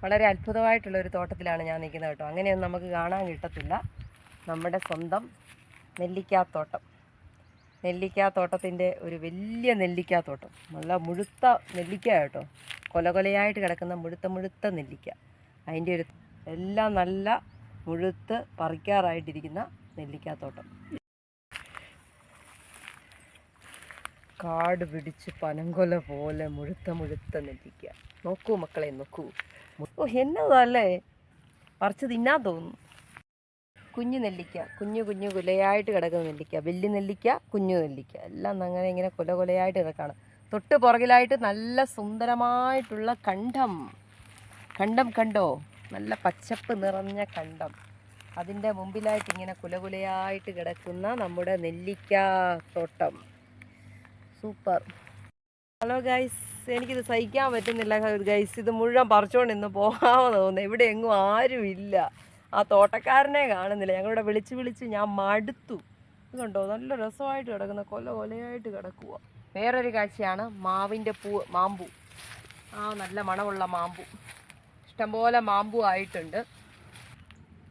വളരെ അത്ഭുതമായിട്ടുള്ളൊരു തോട്ടത്തിലാണ് ഞാൻ നിൽക്കുന്നത് കേട്ടോ. അങ്ങനെയൊന്നും നമുക്ക് കാണാൻ കിട്ടത്തില്ല. നമ്മുടെ സ്വന്തം നെല്ലിക്കാത്തോട്ടം. നെല്ലിക്കാത്തോട്ടത്തിൻ്റെ ഒരു വലിയ നെല്ലിക്കാത്തോട്ടം. നല്ല മുഴുത്ത നെല്ലിക്ക കേട്ടോ. കൊലകൊലയായിട്ട് കിടക്കുന്ന മുഴുത്ത നെല്ലിക്ക. അതിൻ്റെ ഒരു എല്ലാം നല്ല മുഴുത്ത് പറിക്കാറായിട്ടിരിക്കുന്ന നെല്ലിക്കാത്തോട്ടം. കാട് പിടിച്ച് പനങ്കൊല പോലെ മുഴുത്ത നെല്ലിക്ക. നോക്കൂ മക്കളെ, നോക്കൂ. ഓ, എന്നതല്ലേ പറിച്ച് തിന്നാൻ തോന്നുന്നു. കുഞ്ഞു നെല്ലിക്ക, കുഞ്ഞു കുലയായിട്ട് കിടക്കുന്ന നെല്ലിക്ക. വലിയ നെല്ലിക്ക, കുഞ്ഞു നെല്ലിക്ക എല്ലാം അങ്ങനെ ഇങ്ങനെ കൊലയായിട്ട് കിടക്കാണ്. തൊട്ട് പുറകിലായിട്ട് നല്ല സുന്ദരമായിട്ടുള്ള കണ്ടം കണ്ടോ, നല്ല പച്ചപ്പ് നിറഞ്ഞ കണ്ടം. അതിൻ്റെ മുമ്പിലായിട്ട് ഇങ്ങനെ കുലയായിട്ട് കിടക്കുന്ന നമ്മുടെ നെല്ലിക്കാത്തോട്ടം. സൂപ്പർ. ഹലോ ഗൈസ്, എനിക്കിത് സഹിക്കാൻ പറ്റുന്നില്ല ഗൈസ്. ഇത് മുഴുവൻ പറിച്ചുകൊണ്ട് ഇന്ന് പോകാമെന്ന് തോന്നുന്നു. ഇവിടെ എങ്ങും ആരും ഇല്ല. ആ തോട്ടക്കാരനെ കാണുന്നില്ല. ഞങ്ങളിവിടെ വിളിച്ച് ഞാൻ മടുത്തു. ഇതുണ്ടോ, നല്ല രസമായിട്ട് കിടക്കുന്ന കൊലയായിട്ട് കിടക്കുക. വേറൊരു കാഴ്ചയാണ് മാവിൻ്റെ മാമ്പു. നല്ല മണമുള്ള മാമ്പു. ഇഷ്ടംപോലെ മാമ്പു ആയിട്ടുണ്ട്.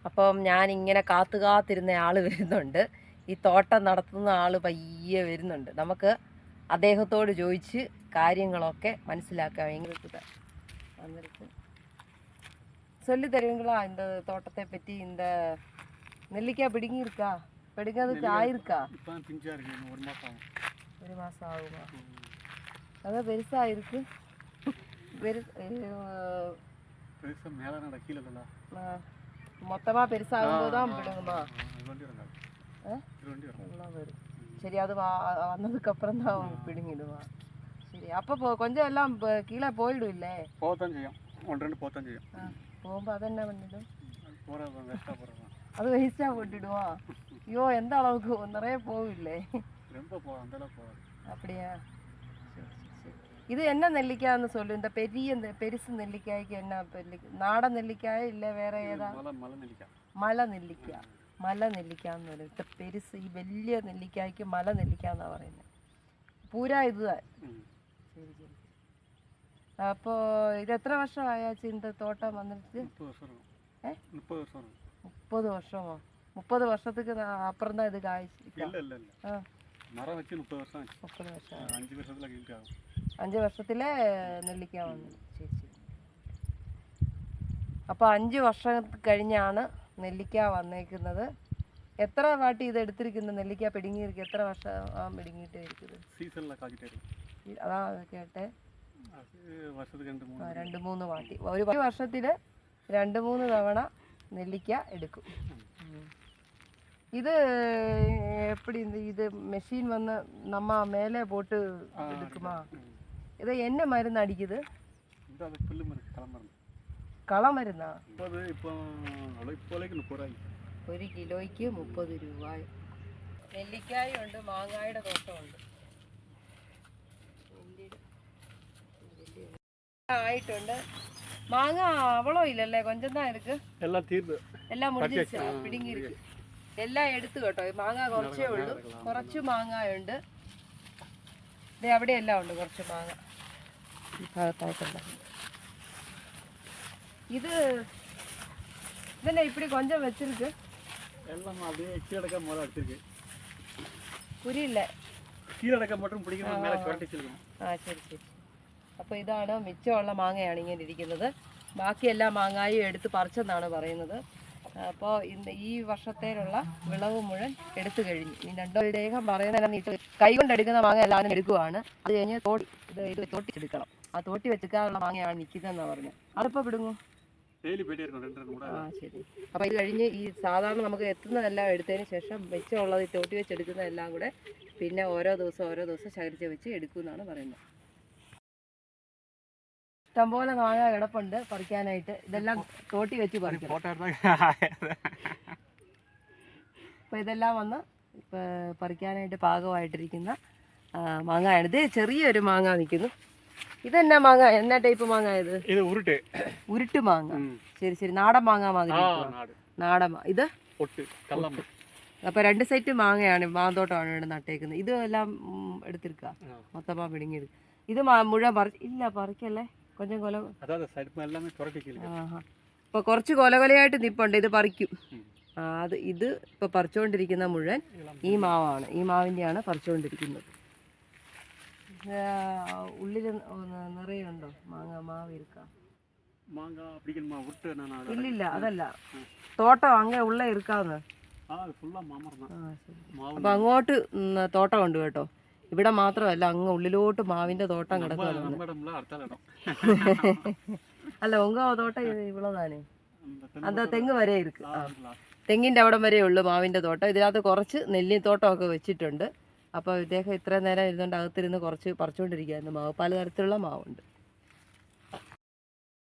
അപ്പം ഞാനിങ്ങനെ കാത്തിരുന്ന ആൾ വരുന്നുണ്ട്. ഈ തോട്ടം നടത്തുന്ന ആൾ പയ്യെ വരുന്നുണ്ട്. നമുക്ക് അദ്ദേഹത്തോട് ചോദിച്ച് കാര്യങ്ങളൊക്കെ മനസ്സിലാക്കാം. എങ്ങനെ വന്നിട്ട് சொல்லி தருவீங்களா இந்த தோட்டத்தை பற்றி? இந்த நெல்லிக்காய் பிடுங்கியிருக்கா? பிடுங்கிறதுக்கு ஆயிருக்கா? ஒரு மாதம் ஆகுமா? அதான் பெருசாக இருக்கு. மொத்தமாக பெருசாகும்போது தான் பிடுங்குமா? வரும். சரி, அது வந்ததுக்கப்புறம் தான் பிடுங்கிடுவா. சரி, அப்போ கொஞ்சம் எல்லாம் கீழே போயிடும் இல்லை? போகத்தான் செய்யும். പോകുമ്പോൾ അതെന്നാ பண்ணிடும்? അത് വേസ്റ്റാ போட்டுடுவா? ஐயோ, எந்த அளவுக்கு நிறைய போவில்லை? அப்படியா? இது என்ன நெல்லிக்காய்ன்னு சொல்லு. இந்த பெருசு நெல்லிக்காய்க்கு என்ன நாட நெல்லிக்காய் இல்லை வேற ஏதாவது? മല നെല്ലിക്കാന്ന് പറയും. പെരുസ് ഈ വലിയ നെല്ലിക്കായ്ക്ക് മല നെല്ലിക്കാന്നാ പറയുന്നത്. പൂരാ ഇത്. ശരി. അപ്പോൾ ഇത് എത്ര വർഷമായ இந்த തോട്ടം വന്നിട്ട്? 30 വർഷമോ? 30 വർഷத்துக்கு அப்புறம் தான் இது காய்ச்சிருக்கா? 30 വർഷം. 5 വർഷത്തിലെ നെല്ലിക്ക വന്നു. ശരി. അപ്പോൾ 5 വർഷം കഴിഞ്ഞാണ് നെല്ലിക്ക വന്നേക്കുന്നത്. എത്ര വാട്ടി ഇത് എടുത്തിരിക്കുന്നത്? നെല്ലിക്ക പിടുങ്ങിയിരിക്കും. എത്ര വർഷം പിടുങ്ങിയിട്ട് ഇരിക്കുന്നത്? അതാ കേട്ടെ. 2-3 വാട്ടി. ഒരു വർഷത്തിൽ 2-3 തവണ നെല്ലിക്ക എടുക്കും. ഇത് எப்படி இது மெஷின் வந்து நம்ம மேலே போட்டு எடுக்குமா? இது என்ன மருந்து அடிக்குது? കളമരുന്നാ? 1 കിലോയ്ക്ക് 30 രൂപ. നെല്ലിക്കായുണ്ട്, മാങ്ങായുടെ തോട്ടമുണ്ട്. ആയിട്ടുണ്ട്. മാങ്ങ അവളോ ഇല്ലല്ലേ? കൊഞ്ചം താ ഇருக்கு. എല്ലാം മുടിച്ച് പിടുങ്ങിയിരിക്കും. എല്ലാം എടുത്തു കേട്ടോ. മാങ്ങ കുറച്ചേ ഉള്ളൂ. കുറച്ച് മാങ്ങയുണ്ട്. അവിടെ എല്ലാം ഉണ്ട് കുറച്ച് മാങ്ങ ഭാഗത്തായിട്ടുണ്ട്. ഇത് ഇതന്നെ ഇപ്പടി കൊഞ്ചം വെച്ചിருக்கு. കുരിയില്ലേ? ശരി. അപ്പോൾ ഇതാണ് മിച്ചമുള്ള മാങ്ങയാണ് ഇങ്ങനെ ഇരിക്കുന്നത്. ബാക്കി എല്ലാ മാങ്ങായും എടുത്ത് പറിച്ചെന്നാണ് പറയുന്നത്. അപ്പോൾ ഈ വർഷത്തേലുള്ള വിളവ് മുഴുവൻ എടുത്തു കഴിഞ്ഞു. ഈ രണ്ടോദ്ദേഹം പറയുന്നത് കൈ കൊണ്ടെടുക്കുന്ന മാങ്ങ എല്ലാവരും എടുക്കുവാണ്. അത് കഴിഞ്ഞ് തോട്ടിച്ചെടുക്കണം. ആ തോട്ടി വെച്ചെടുക്കാനുള്ള മാങ്ങയാണ് നിൽക്കുന്നതെന്നാണ് പറഞ്ഞത്. അതിപ്പോൾ വിടുങ്ങും. ശരി. അപ്പോൾ ഇത് കഴിഞ്ഞ് ഈ സാധാരണ നമുക്ക് എത്തുന്നതെല്ലാം എടുത്തതിന് ശേഷം വെച്ചമുള്ളത് തോട്ടി വെച്ചെടുക്കുന്നതെല്ലാം കൂടെ പിന്നെ ഓരോ ദിവസം ശേഖരിച്ച് വെച്ച് എടുക്കുമെന്നാണ് പറയുന്നത്. ഇഷ്ടംപോലെ മാങ്ങ കിടപ്പുണ്ട് പറിക്കാനായിട്ട്. ഇതെല്ലാം തോട്ടി വെച്ച് പറിക്കും. അപ്പോൾ ഇതെല്ലാം വന്ന് പറിക്കാനായിട്ട് പാകമായിട്ടിരിക്കുന്ന മാങ്ങയാണ്. ഇത് ചെറിയൊരു മാങ്ങ നിൽക്കുന്നു. ഇതെന്നാ മാങ്ങ? എന്നാ ടൈപ്പ് മാങ്ങ ഇത്? ഉരുട്ട് മാങ്ങ. ശരി. നാടൻ മാങ്ങ മാതിരി. നാടൻ. ഇത് അപ്പൊ 2 സെറ്റ് മാങ്ങയാണ്. മാന്തോട്ടമാണ് ഇവിടെ നട്ടേക്കുന്നത്. ഇത് എല്ലാം എടുത്തിരിക്കുക. മൊത്തമാ പിടുങ്ങിയെടുക്കുക. ഇത് മുഴുവൻ ഇല്ല പറിക്കല്ലേ. കൊഞ്ചം കൊല അതാ സൈഡ് എല്ലാമേ പുറത്തേക്കില്ല. ആഹാ. ഇപ്പോൾ കുറച്ച് കൊലകൊലയായിട്ട് നിൽപ്പുണ്ട്. ഇത് പറിക്കും. ഇത് ഇപ്പോൾ പറിച്ചുകൊണ്ടിരിക്കുന്ന മുഴുവൻ ഈ മാവാണ്. ഈ മാവിൻ്റെയാണ് പറിച്ചുകൊണ്ടിരിക്കുന്നത്. ഉള്ളിൽ നിറയെ ഉണ്ടോ മാവ് ഇരിക്കാം? ഇല്ലില്ല, അതല്ല തോട്ടം അങ്ങ് ഉള്ള ഇരിക്കാന്ന്. അപ്പൊ അങ്ങോട്ട് തോട്ടമുണ്ട് കേട്ടോ. ഇവിടെ മാത്രമല്ല, അങ്ങ് ഉള്ളിലോട്ട് മാവിന്റെ തോട്ടം കിടക്കുകയാണ്. അല്ല ഉങ്ക തോട്ടം ഇവളതാനേ അത് തെങ്ങ് വരെ ഇരിക്കും. തെങ്ങിൻ്റെ അവിടം വരെ ഉള്ളു മാവിൻ്റെ തോട്ടം. ഇതിനകത്ത് കുറച്ച് നെല്ലിത്തോട്ടമൊക്കെ വെച്ചിട്ടുണ്ട്. അപ്പോൾ ഇദ്ദേഹം ഇത്രയും നേരം ഇരുന്നുകൊണ്ട് അകത്തിരുന്ന് കുറച്ച് പറിച്ചുകൊണ്ടിരിക്കുകയായിരുന്നു മാവ്. പലതരത്തിലുള്ള മാവുണ്ട്.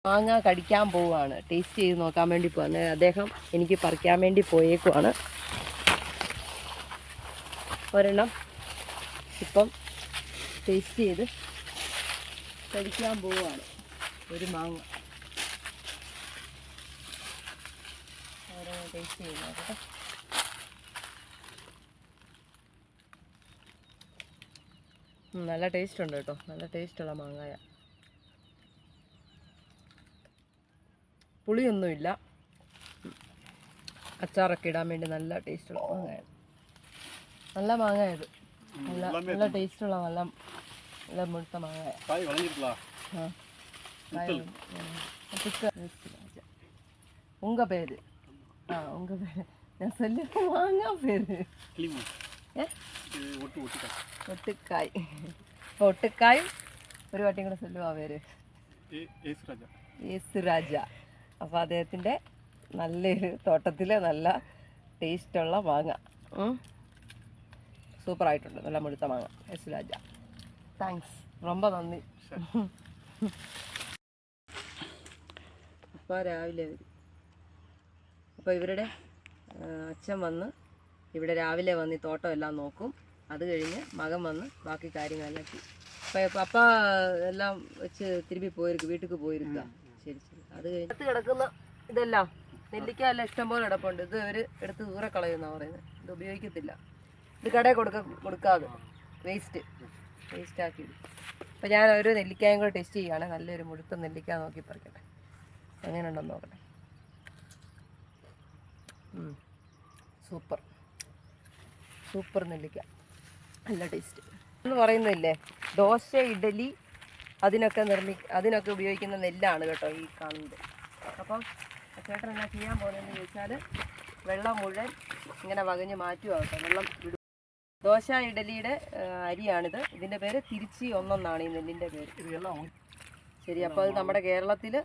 മാങ്ങ കടിക്കാൻ പോവുകയാണ്. ടേസ്റ്റ് ചെയ്ത് നോക്കാൻ വേണ്ടി പോവാണ് അദ്ദേഹം. എനിക്ക് പറിക്കാൻ വേണ്ടി പോയേക്കുവാണ്. ഒരെണ്ണം ഇപ്പം ടേസ്റ്റ് ചെയ്ത് കടിക്കാൻ പോവുകയാണ്. ഒരു മാങ്ങ ടേസ്റ്റ് ചെയ്ത് നോക്കട്ടെ. നല്ല ടേസ്റ്റ് ഉണ്ട് കേട്ടോ. നല്ല ടേസ്റ്റുള്ള മാങ്ങായ. പുളിയൊന്നുമില്ല. അച്ചാറൊക്കെ ഇടാൻ വേണ്ടി നല്ല ടേസ്റ്റുള്ള മാങ്ങയാണ്. നല്ല മാങ്ങയത്. നല്ല ടേസ്റ്റുള്ള നല്ല മുഴുത്ത മാങ്ങായ. ഉങ്ക പേര് ഉങ്ക പേര് ഞാൻ சொல்லி മാങ്ങ പേര് ഒട്ടുക്കായ്. ഒട്ടുക്കായും ഒരു വട്ടിയും കൂടെ ചൊല്ലുവാ പേര് യേസുരാജ. അപ്പോൾ അദ്ദേഹത്തിൻ്റെ നല്ലൊരു തോട്ടത്തിലെ നല്ല ടേസ്റ്റുള്ള മാങ്ങ. സൂപ്പറായിട്ടുണ്ട്. നല്ല മുഴുത്ത മാങ്ങ. യേസുരാജ. താങ്ക്സ്. ரொம்ப നന്ദി. അപ്പോൾ രാവിലെ വരും. അപ്പോൾ ഇവരുടെ അച്ഛൻ വന്ന് ഇവിടെ രാവിലെ വന്ന് ഈ തോട്ടം എല്ലാം നോക്കും. അത് കഴിഞ്ഞ് മകൻ വന്ന് ബാക്കി കാര്യങ്ങളെല്ലാം ചെയ്യും. അപ്പോൾ പപ്പ എല്ലാം വെച്ച് തിരുമ്പി പോയിരിക്കും, വീട്ടിൽ പോയിരിക്കുക. ശരി ശരി. അത് കഴിഞ്ഞ് കിടക്കുന്ന ഇതെല്ലാം നെല്ലിക്ക എല്ലാം ഇഷ്ടംപോലെ കിടപ്പുണ്ട്. ഇത് ഇവർ എടുത്ത് ദൂരെ കളയുമെന്നാണ് പറയുന്നത്. ഇത് ഉപയോഗിക്കത്തില്ല. ഇത് കടയിൽ കൊടുക്കാതെ വേസ്റ്റ് ആക്കി. അപ്പോൾ ഞാൻ ഒരു നെല്ലിക്കായും കൂടെ ടെസ്റ്റ് ചെയ്യുകയാണ്. നല്ലൊരു മുഴുത്ത നെല്ലിക്ക നോക്കി പറിക്കട്ടെ. എങ്ങനെയുണ്ടെന്ന് നോക്കട്ടെ. സൂപ്പർ നെല്ലിക്ക. നല്ല ടേസ്റ്റ് എന്ന് പറയുന്നില്ലേ. ദോശ, ഇഡലി അതിനൊക്കെ ഉപയോഗിക്കുന്ന നെല്ലാണ് കേട്ടോ ഈ കാണുന്നത്. അപ്പം ചേട്ടൻ എന്നാ ചെയ്യാൻ പോകുന്നതെന്ന് ചോദിച്ചാൽ വെള്ളം മുഴുവൻ ഇങ്ങനെ വകഞ്ഞ് മാറ്റുക കേട്ടോ. വെള്ളം വിടും. ദോശ ഇഡലിയുടെ അരിയാണിത്. ഇതിൻ്റെ പേര് തിരുച്ചി ഒന്നെന്നാണ് ഈ നെല്ലിൻ്റെ പേര്. ശരി. അപ്പോൾ അത് നമ്മുടെ കേരളത്തിൽ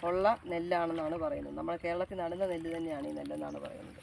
ഉള്ള നെല്ലാണെന്നാണ് പറയുന്നത്. നമ്മുടെ കേരളത്തിൽ നടുന്ന നെല്ല് തന്നെയാണ് ഈ നെല്ലെന്നാണ് പറയുന്നത്.